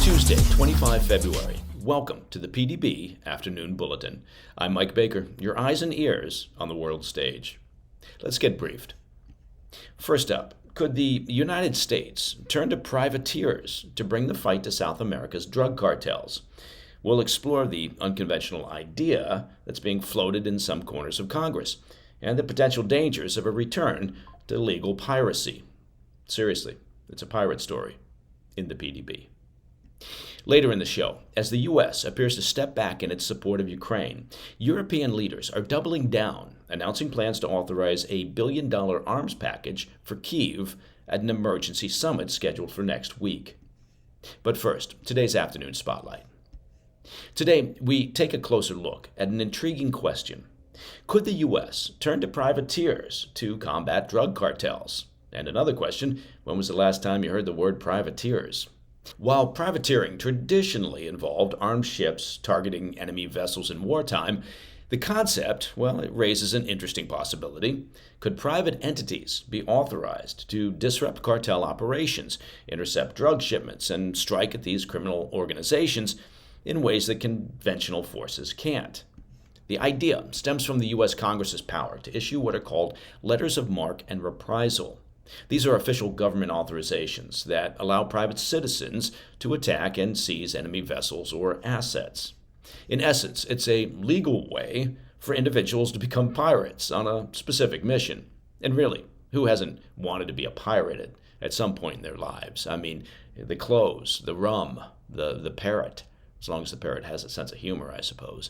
Tuesday, 25 February. Welcome to the PDB Afternoon Bulletin. I'm Mike Baker, your eyes and ears on the world stage. Let's get briefed. First up, could the United States turn to privateers to bring the fight to South America's drug cartels? We'll explore the unconventional idea that's being floated in some corners of Congress and the potential dangers of a return to legal piracy. Seriously, it's a pirate story in the PDB. Later in the show, as the U.S. appears to step back in its support of Ukraine, European leaders are doubling down, announcing plans to authorize a billion-dollar arms package for Kyiv at an emergency summit scheduled for next week. But first, today's afternoon spotlight. Today, we take a closer look at an intriguing question. Could the U.S. turn to privateers to combat drug cartels? And another question, when was the last time you heard the word privateers? While privateering traditionally involved armed ships targeting enemy vessels in wartime, the concept, it raises an interesting possibility. Could private entities be authorized to disrupt cartel operations, intercept drug shipments, and strike at these criminal organizations in ways that conventional forces can't? The idea stems from the U.S. Congress's power to issue what are called letters of marque and reprisal. These are official government authorizations that allow private citizens to attack and seize enemy vessels or assets. In essence, it's a legal way for individuals to become pirates on a specific mission. And really, who hasn't wanted to be a pirate at some point in their lives? I mean, the clothes, the rum, the parrot, as long as the parrot has a sense of humor, I suppose.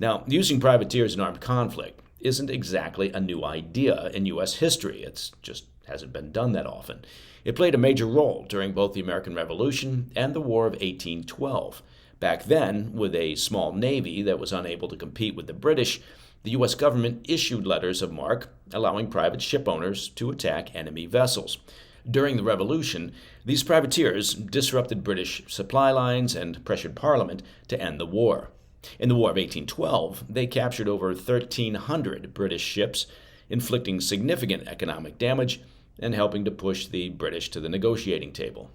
Now, using privateers in armed conflict isn't exactly a new idea in U.S. history. It's just hasn't been done that often. It played a major role during both the American Revolution and the War of 1812. Back then, with a small navy that was unable to compete with the British, the U.S. government issued letters of marque allowing private ship owners to attack enemy vessels. During the Revolution, these privateers disrupted British supply lines and pressured Parliament to end the war. In the War of 1812, they captured over 1,300 British ships, inflicting significant economic damage and helping to push the British to the negotiating table.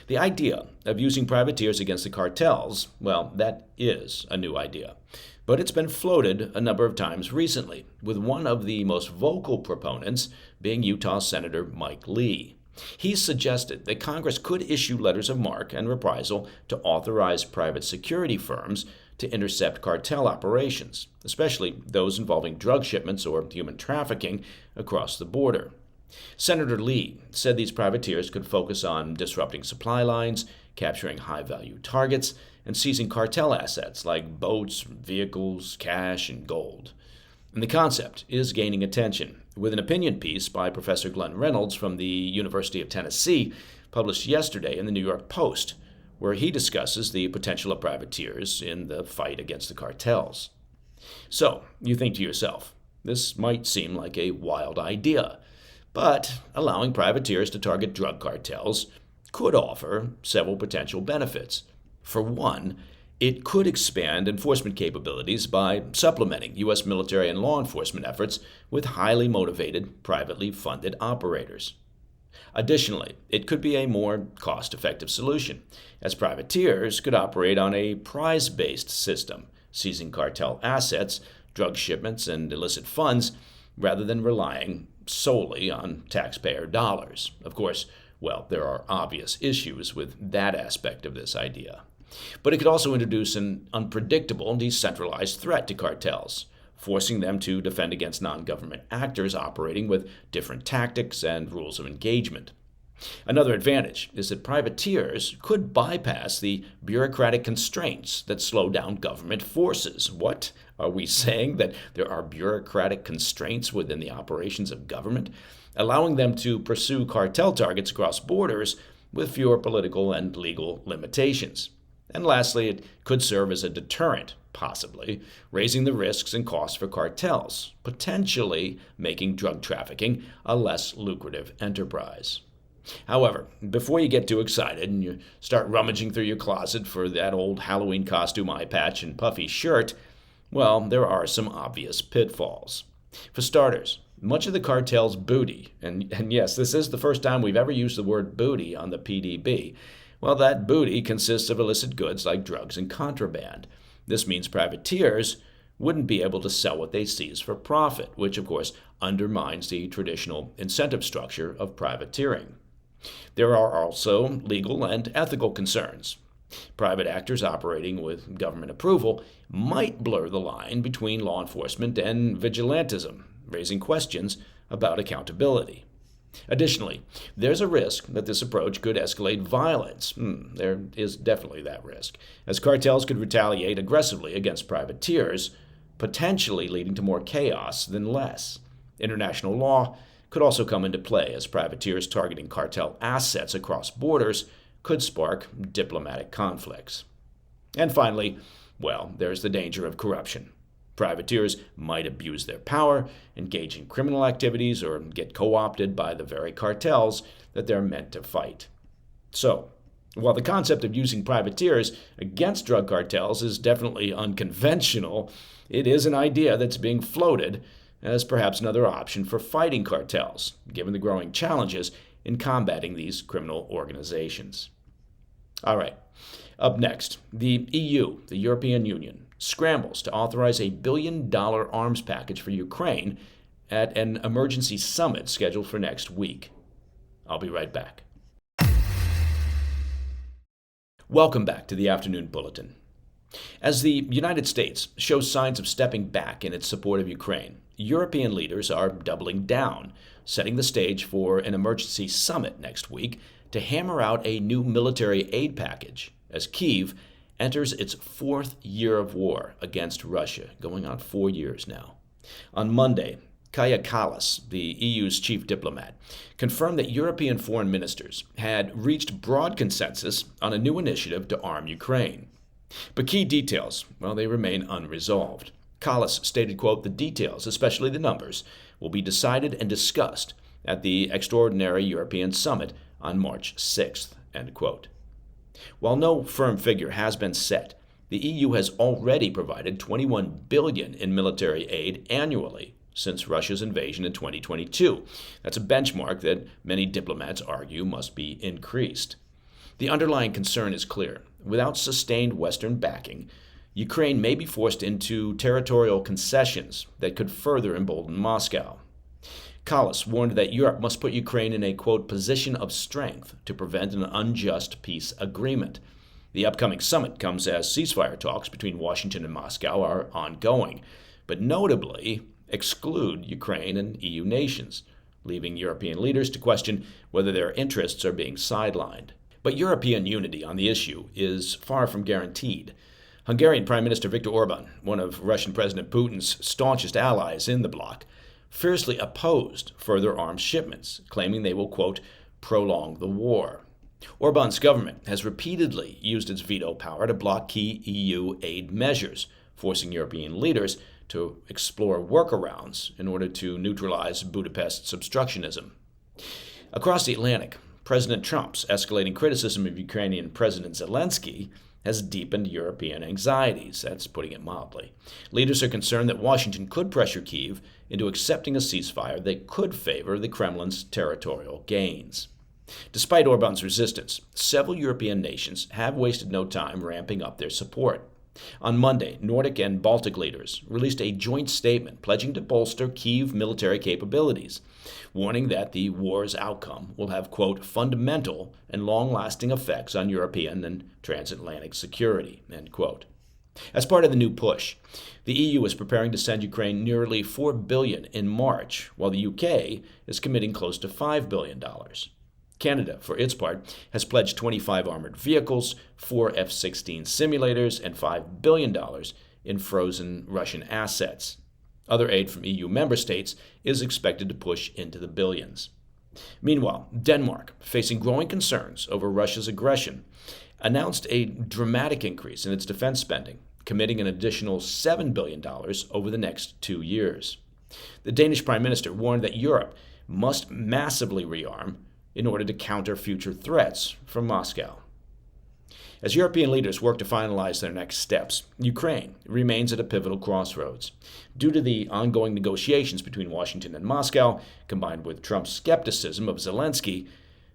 The idea of using privateers against the cartels, that is a new idea. But it's been floated a number of times recently, with one of the most vocal proponents being Utah Senator Mike Lee. He's suggested that Congress could issue letters of marque and reprisal to authorize private security firms to intercept cartel operations, especially those involving drug shipments or human trafficking across the border. Senator Lee said these privateers could focus on disrupting supply lines, capturing high-value targets, and seizing cartel assets like boats, vehicles, cash, and gold. And the concept is gaining attention, with an opinion piece by Professor Glenn Reynolds from the University of Tennessee published yesterday in the New York Post, where he discusses the potential of privateers in the fight against the cartels. So, you think to yourself, this might seem like a wild idea, but allowing privateers to target drug cartels could offer several potential benefits. For one, it could expand enforcement capabilities by supplementing U.S. military and law enforcement efforts with highly motivated, privately funded operators. Additionally, it could be a more cost-effective solution, as privateers could operate on a prize-based system, seizing cartel assets, drug shipments, and illicit funds, rather than relying solely on taxpayer dollars. Of course, there are obvious issues with that aspect of this idea. But it could also introduce an unpredictable and decentralized threat to cartels, forcing them to defend against non-government actors operating with different tactics and rules of engagement. Another advantage is that privateers could bypass the bureaucratic constraints that slow down government forces. What? Are we saying that there are bureaucratic constraints within the operations of government, allowing them to pursue cartel targets across borders with fewer political and legal limitations? And lastly, it could serve as a deterrent, possibly, raising the risks and costs for cartels, potentially making drug trafficking a less lucrative enterprise. However, before you get too excited and you start rummaging through your closet for that old Halloween costume eye patch and puffy shirt, there are some obvious pitfalls. For starters, much of the cartel's booty, and yes, this is the first time we've ever used the word booty on the PDB, Well, that booty consists of illicit goods like drugs and contraband. This means privateers wouldn't be able to sell what they seize for profit, which of course undermines the traditional incentive structure of privateering. There are also legal and ethical concerns. Private actors operating with government approval might blur the line between law enforcement and vigilantism, raising questions about accountability. Additionally, there's a risk that this approach could escalate violence. There is definitely that risk, as cartels could retaliate aggressively against privateers, potentially leading to more chaos than less. International law could also come into play, as privateers targeting cartel assets across borders could spark diplomatic conflicts. And finally, well, there's the danger of corruption. Privateers might abuse their power, engage in criminal activities, or get co-opted by the very cartels that they're meant to fight. So, while the concept of using privateers against drug cartels is definitely unconventional, it is an idea that's being floated as perhaps another option for fighting cartels, given the growing challenges in combating these criminal organizations. All right, up next, the EU, the European Union, scrambles to authorize a $1 billion arms package for Ukraine at an emergency summit scheduled for next week. I'll be right back. Welcome back to the Afternoon Bulletin. As the United States shows signs of stepping back in its support of Ukraine, European leaders are doubling down, setting the stage for an emergency summit next week to hammer out a new military aid package as Kyiv enters its fourth year of war against Russia, going on 4 years now. On Monday, Kaja Kallas, the EU's chief diplomat, confirmed that European foreign ministers had reached broad consensus on a new initiative to arm Ukraine. But key details, well, they remain unresolved. Kallas stated, quote, "The details, especially the numbers, will be decided and discussed at the extraordinary European summit on March 6th, end quote. While no firm figure has been set, the EU has already provided $21 billion in military aid annually since Russia's invasion in 2022. That's a benchmark that many diplomats argue must be increased. The underlying concern is clear. Without sustained Western backing, Ukraine may be forced into territorial concessions that could further embolden Moscow. Kallas warned that Europe must put Ukraine in a, quote, position of strength to prevent an unjust peace agreement. The upcoming summit comes as ceasefire talks between Washington and Moscow are ongoing, but notably exclude Ukraine and EU nations, leaving European leaders to question whether their interests are being sidelined. But European unity on the issue is far from guaranteed. Hungarian Prime Minister Viktor Orban, one of Russian President Putin's staunchest allies in the bloc, fiercely opposed further arms shipments, claiming they will, quote, prolong the war. Orban's government has repeatedly used its veto power to block key EU aid measures, forcing European leaders to explore workarounds in order to neutralize Budapest's obstructionism. Across the Atlantic, President Trump's escalating criticism of Ukrainian President Zelensky has deepened European anxieties, that's putting it mildly. Leaders are concerned that Washington could pressure Kyiv into accepting a ceasefire that could favor the Kremlin's territorial gains. Despite Orban's resistance, several European nations have wasted no time ramping up their support. On Monday, Nordic and Baltic leaders released a joint statement pledging to bolster Kyiv military capabilities, warning that the war's outcome will have, quote, fundamental and long-lasting effects on European and transatlantic security, end quote. As part of the new push, the EU is preparing to send Ukraine nearly $4 billion in March, while the UK is committing close to $5 billion. Canada, for its part, has pledged 25 armored vehicles, 4 F-16 simulators, and $5 billion in frozen Russian assets. Other aid from EU member states is expected to push into the billions. Meanwhile, Denmark, facing growing concerns over Russia's aggression, announced a dramatic increase in its defense spending, committing an additional $7 billion over the next 2 years. The Danish Prime Minister warned that Europe must massively rearm in order to counter future threats from Moscow. As European leaders work to finalize their next steps, Ukraine remains at a pivotal crossroads. Due to the ongoing negotiations between Washington and Moscow, combined with Trump's skepticism of Zelensky,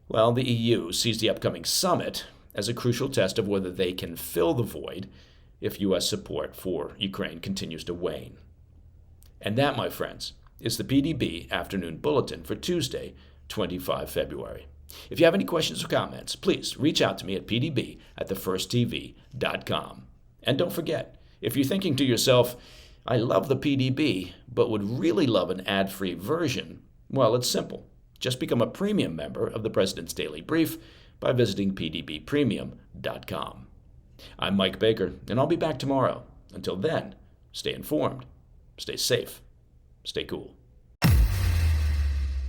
well, the EU sees the upcoming summit as a crucial test of whether they can fill the void if U.S. support for Ukraine continues to wane. And that, my friends, is the PDB Afternoon Bulletin for Tuesday, 25 February. If you have any questions or comments, please reach out to me at pdb@thefirsttv.com. And don't forget, if you're thinking to yourself, I love the PDB, but would really love an ad-free version, well, it's simple. Just become a premium member of the President's Daily Brief by visiting pdbpremium.com. I'm Mike Baker, and I'll be back tomorrow. Until then, stay informed, stay safe, stay cool.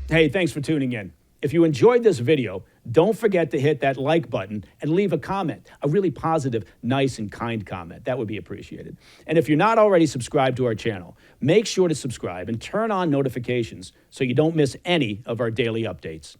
Hey, thanks for tuning in. If you enjoyed this video, don't forget to hit that like button and leave a comment, a really positive, nice, and kind comment. That would be appreciated. And if you're not already subscribed to our channel, make sure to subscribe and turn on notifications so you don't miss any of our daily updates.